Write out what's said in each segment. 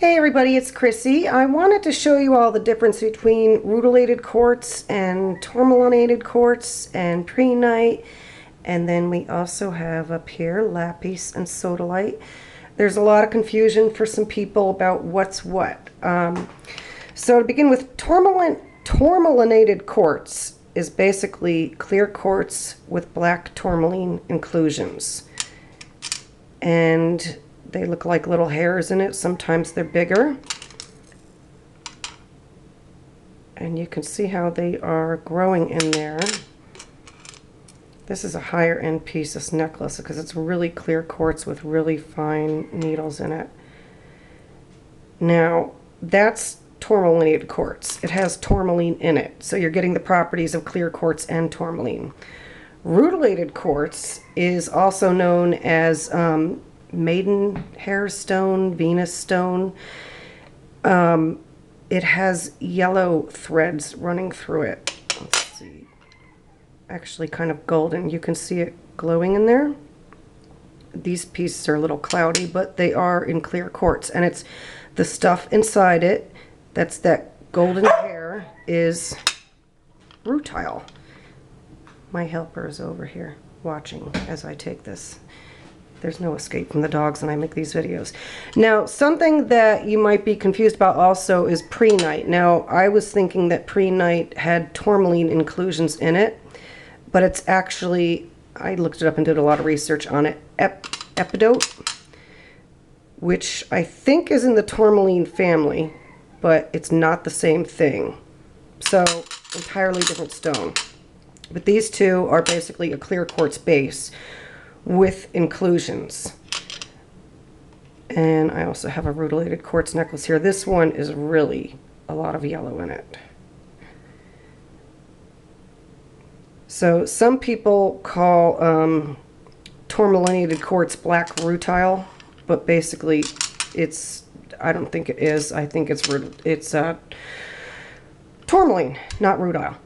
Hey everybody, it's Chrissy. I wanted to show you all the difference between rutilated quartz and tourmalinated quartz and prehnite, and then we also have up here lapis and sodalite. There's a lot of confusion for some people about what's what. So to begin with, tourmalinated quartz is basically clear quartz with black tourmaline inclusions, and they look like little hairs in it. Sometimes they're bigger. And you can see how they are growing in there. This is a higher end piece, this necklace, because it's really clear quartz with really fine needles in it. Now, that's tourmalinated quartz. It has tourmaline in it, so you're getting the properties of clear quartz and tourmaline. Rutilated quartz is also known as maidenhair stone, Venus stone. It has yellow threads running through it. Let's see. Actually kind of golden. You can see it glowing in there. These pieces are a little cloudy, but they are in clear quartz, and it's the stuff inside it that's that golden hair is rutile. My helper is over here watching as I take this. There's no escape from the dogs when I make these videos. Now, something that you might be confused about also is prehnite. Now, I was thinking that prehnite had tourmaline inclusions in it, but it's actually, I looked it up and did a lot of research on it, epidote, which I think is in the tourmaline family, but it's not the same thing. So, entirely different stone. But these two are basically a clear quartz base with inclusions. And I also have a rutilated quartz necklace here. This one is really a lot of yellow in it. So some people call tourmalinated quartz black rutile, but basically it's, I don't think it is. I think it's tourmaline, not rutile.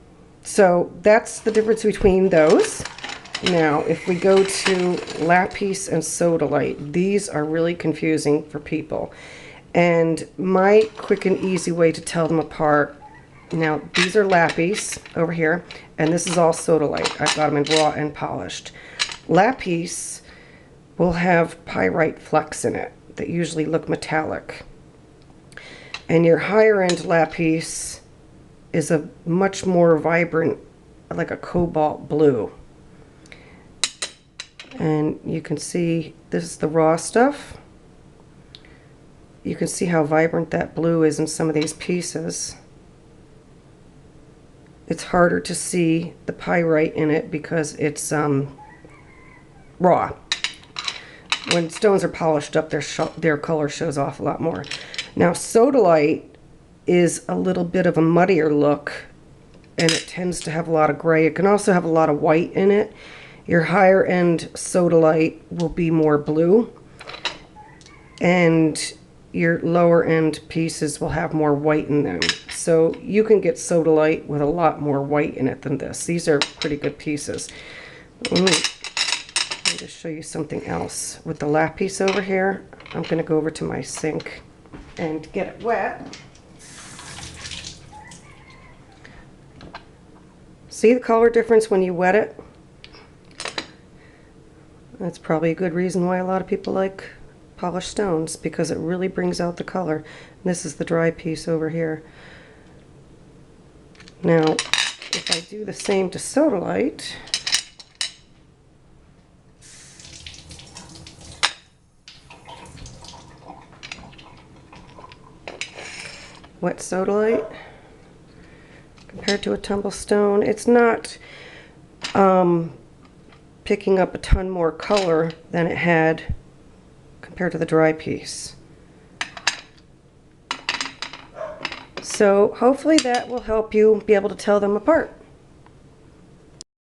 So that's the difference between those. Now, if we go to lapis and sodalite, these are really confusing for people. And my quick and easy way to tell them apart, now these are lapis over here, and this is all sodalite. I've got them in raw and polished. Lapis will have pyrite flecks in it that usually look metallic. And your higher end lapis is a much more vibrant, like a cobalt blue. And you can see this is the raw stuff. You can see how vibrant that blue is in some of these pieces. It's harder to see the pyrite in it because it's raw. When stones are polished up, their color shows off a lot more. Now, sodalite is a little bit of a muddier look, and it tends to have a lot of gray. It can also have a lot of white in it. Your higher end sodalite will be more blue, and your lower end pieces will have more white in them. So you can get sodalite with a lot more white in it than this. These are pretty good pieces. Let me just show you something else. With the lapis over here, I'm going to go over to my sink and get it wet. See the color difference when you wet it? That's probably a good reason why a lot of people like polished stones, because it really brings out the color. And this is the dry piece over here. Now, if I do the same to sodalite, wet sodalite compared to a tumble stone, it's not picking up a ton more color than it had compared to the dry piece. So hopefully that will help you be able to tell them apart.